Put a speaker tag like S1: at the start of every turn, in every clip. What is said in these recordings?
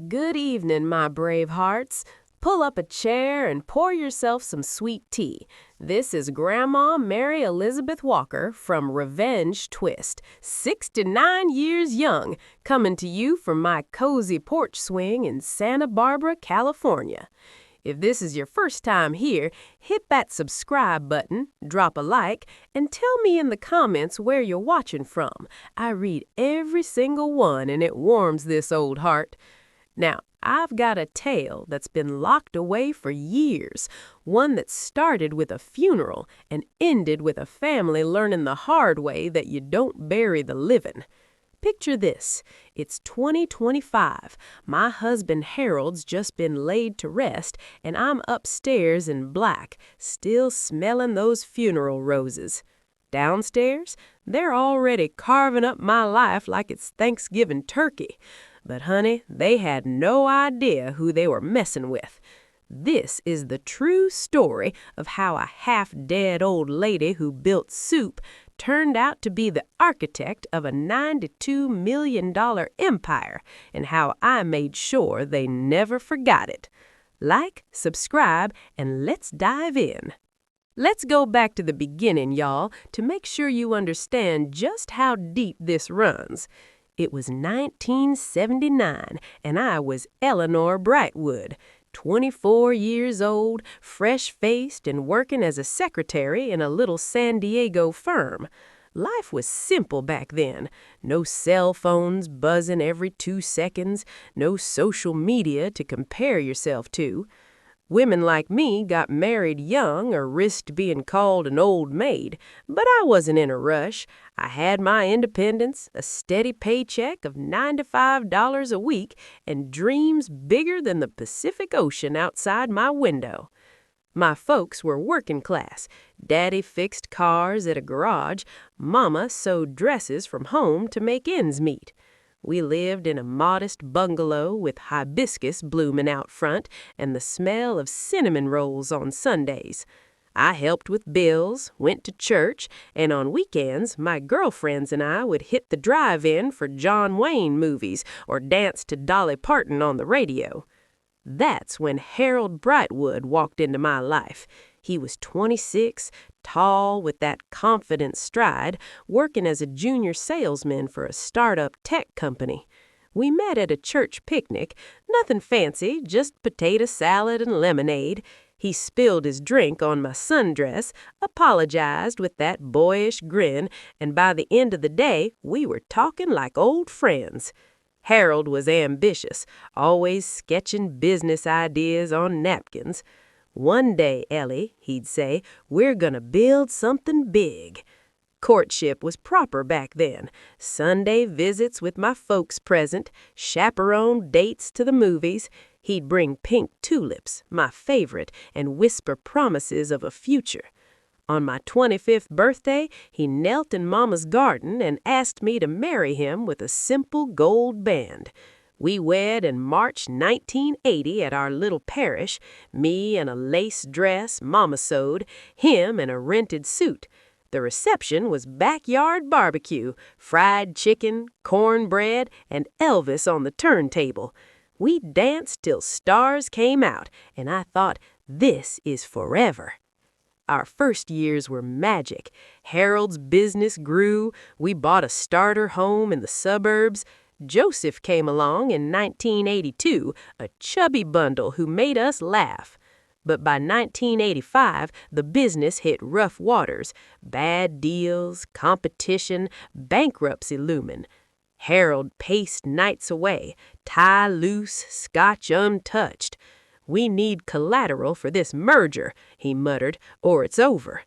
S1: Good evening, my brave hearts. Pull up a chair and pour yourself some sweet tea. This is Grandma Mary Elizabeth Walker from Revenge Twist, 69 years young, coming to you from my cozy porch swing in Santa Barbara, California. If this is your first time here, hit that subscribe button, drop a like, and tell me in the comments where you're watching from. I read every single one and it warms this old heart. Now, I've got a tale that's been locked away for years, one that started with a funeral and ended with a family learning the hard way that you don't bury the living. Picture this. It's 2025. My husband Harold's just been laid to rest, and I'm upstairs in black, still smelling those funeral roses. Downstairs, they're already carving up my life like it's Thanksgiving turkey. But honey, they had no idea who they were messing with. This is the true story of how a half-dead old lady who built soup turned out to be the architect of a $92 million empire, and how I made sure they never forgot it. Like, subscribe, and let's dive in. Let's go back to the beginning, y'all, to make sure you understand just how deep this runs. It was 1979, and I was Eleanor Brightwood, 24 years old, fresh-faced, and working as a secretary in a little San Diego firm. Life was simple back then. No cell phones buzzing every 2 seconds, no social media to compare yourself to. Women like me got married young or risked being called an old maid, but I wasn't in a rush. I had my independence, a steady paycheck of $95 a week, and dreams bigger than the Pacific Ocean outside my window. My folks were working class. Daddy fixed cars at a garage. Mama sewed dresses from home to make ends meet. We lived in a modest bungalow with hibiscus blooming out front and the smell of cinnamon rolls on Sundays. I helped with bills, went to church, and on weekends, my girlfriends and I would hit the drive-in for John Wayne movies or dance to Dolly Parton on the radio. That's when Harold Brightwood walked into my life. He was 26, tall, with that confident stride, working as a junior salesman for a startup tech company. We met at a church picnic, nothing fancy, just potato salad and lemonade. He spilled his drink on my sundress, apologized with that boyish grin, and by the end of the day, we were talking like old friends. Harold was ambitious, always sketching business ideas on napkins. "One day, Ellie," he'd say, "we're gonna build something big." Courtship was proper back then. Sunday visits with my folks present, chaperone dates to the movies. He'd bring pink tulips, my favorite, and whisper promises of a future. On my 25th birthday, he knelt in Mama's garden and asked me to marry him with a simple gold band. We wed in March 1980 at our little parish, me in a lace dress Mama sewed, him in a rented suit. The reception was backyard barbecue, fried chicken, cornbread, and Elvis on the turntable. We danced till stars came out, and I thought, this is forever. Our first years were magic. Harold's business grew. We bought a starter home in the suburbs. Joseph came along in 1982, a chubby bundle who made us laugh. But by 1985, the business hit rough waters. Bad deals, competition, bankruptcy looming. Harold paced nights away, tie loose, scotch untouched. "We need collateral for this merger," he muttered, "or it's over."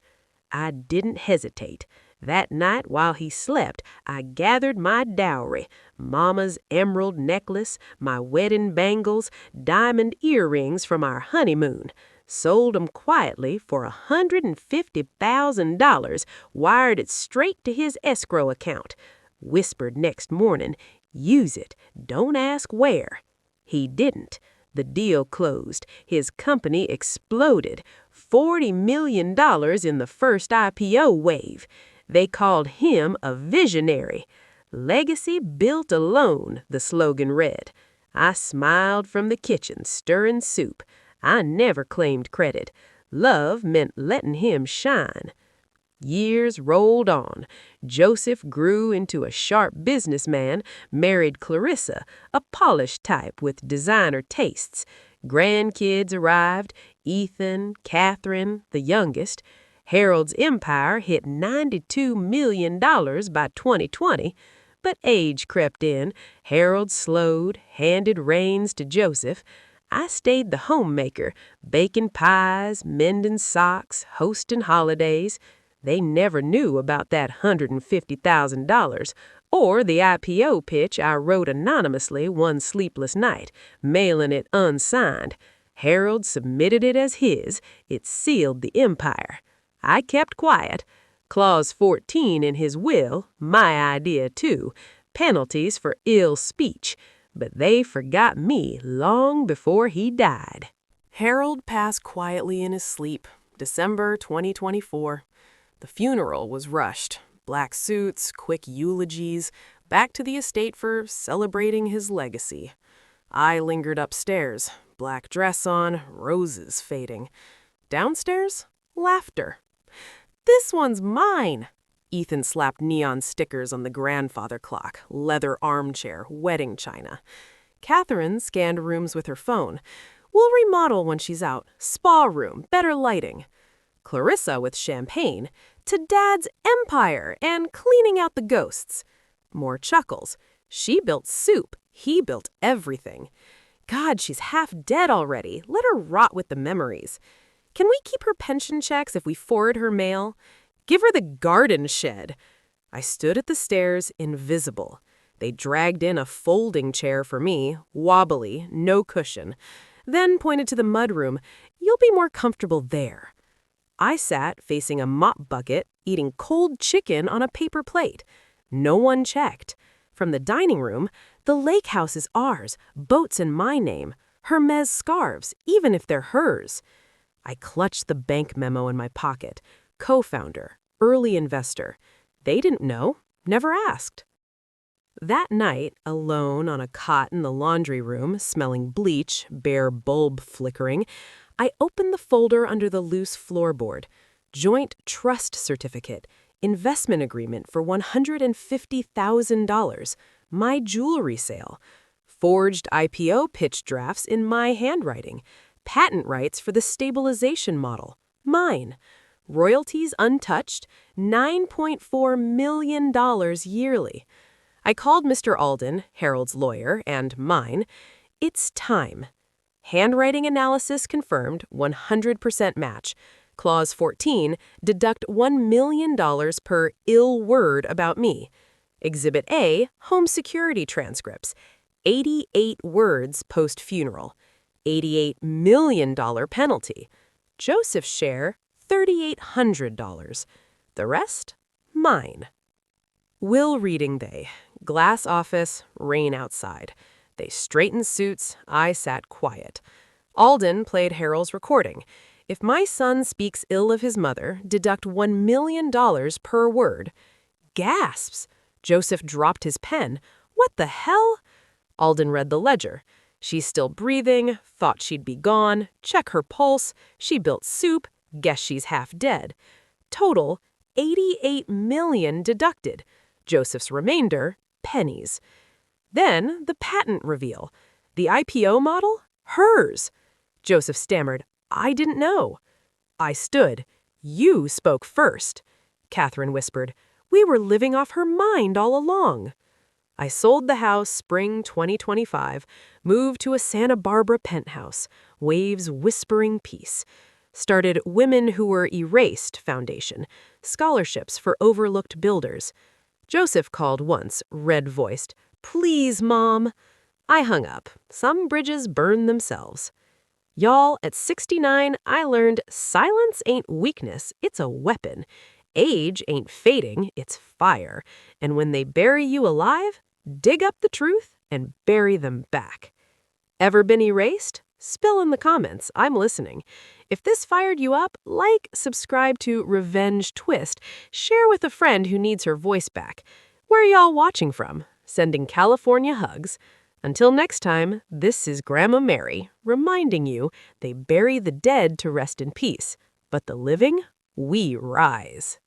S1: I didn't hesitate. That night, while he slept, I gathered my dowry, Mama's emerald necklace, my wedding bangles, diamond earrings from our honeymoon, sold 'em quietly for $150,000, wired it straight to his escrow account, whispered next morning, "Use it, don't ask where." He didn't. The deal closed. His company exploded. $40 million in the first IPO wave. They called him a visionary. "Legacy built alone," the slogan read. I smiled from the kitchen, stirring soup. I never claimed credit. Love meant letting him shine. Years rolled on. Joseph grew into a sharp businessman, married Clarissa, a polished type with designer tastes. Grandkids arrived, Ethan, Catherine, the youngest. Harold's empire hit $92 million by 2020. But age crept in. Harold slowed, handed reins to Joseph. I stayed the homemaker, baking pies, mending socks, hosting holidays. They never knew about that $150,000 or the IPO pitch I wrote anonymously one sleepless night, mailing it unsigned. Harold submitted it as his. It sealed the empire. I kept quiet. Clause 14 in his will, my idea too, penalties for ill speech. But they forgot me long before he died.
S2: Harold passed quietly in his sleep, December 2024. The funeral was rushed. Black suits, quick eulogies, back to the estate for celebrating his legacy. I lingered upstairs, black dress on, roses fading. Downstairs, laughter. "This one's mine!" Ethan slapped neon stickers on the grandfather clock, leather armchair, wedding china. Catherine scanned rooms with her phone. "We'll remodel when she's out. Spa room, better lighting." Clarissa with champagne, "To Dad's empire and cleaning out the ghosts." More chuckles. She built soup. He built everything. God, she's half dead already. Let her rot with the memories. Can we keep her pension checks if we forward her mail? Give her the garden shed. I stood at the stairs, invisible. They dragged in a folding chair for me, wobbly, no cushion. Then pointed to the mudroom. "You'll be more comfortable there." I sat facing a mop bucket, eating cold chicken on a paper plate. No one checked. From the dining room, "The lake house is ours, boats in my name, Hermes scarves, even if they're hers." I clutched the bank memo in my pocket. Co-founder, early investor. They didn't know, never asked. That night, alone on a cot in the laundry room, smelling bleach, bare bulb flickering, I opened the folder under the loose floorboard. Joint trust certificate, investment agreement for $150,000, my jewelry sale, forged IPO pitch drafts in my handwriting, patent rights for the stabilization model, mine, royalties untouched, $9.4 million yearly. I called Mr. Alden, Harold's lawyer, and mine. It's time. Handwriting analysis confirmed, 100% match. Clause 14, deduct $1 million per ill word about me. Exhibit A, home security transcripts. 88 words post-funeral. $88 million penalty. Joseph's share, $3,800. The rest, mine. Will reading day. Glass office, rain outside. They straightened suits, I sat quiet. Alden played Harold's recording. If my son speaks ill of his mother, deduct $1 million per word. Gasps! Joseph dropped his pen. What the hell? Alden read the ledger. She's still breathing, thought she'd be gone, check her pulse, she built soup, guess she's half dead. Total, $88 million deducted. Joseph's remainder, pennies. Then the patent reveal. The IPO model? Hers. Joseph stammered, "I didn't know." I stood. "You spoke first." Catherine whispered, "We were living off her mind all along." I sold the house spring 2025, moved to a Santa Barbara penthouse, waves whispering peace. Started Women Who Were Erased Foundation, scholarships for overlooked builders. Joseph called once, red-voiced, "Please, Mom." I hung up. Some bridges burn themselves. Y'all, at 69, I learned silence ain't weakness, it's a weapon. Age ain't fading, it's fire. And when they bury you alive, dig up the truth and bury them back. Ever been erased? Spill in the comments. I'm listening. If this fired you up, like, subscribe to Revenge Twist, share with a friend who needs her voice back. Where are y'all watching from? Sending California hugs. Until next time, this is Grandma Mary reminding you they bury the dead to rest in peace, but the living, we rise.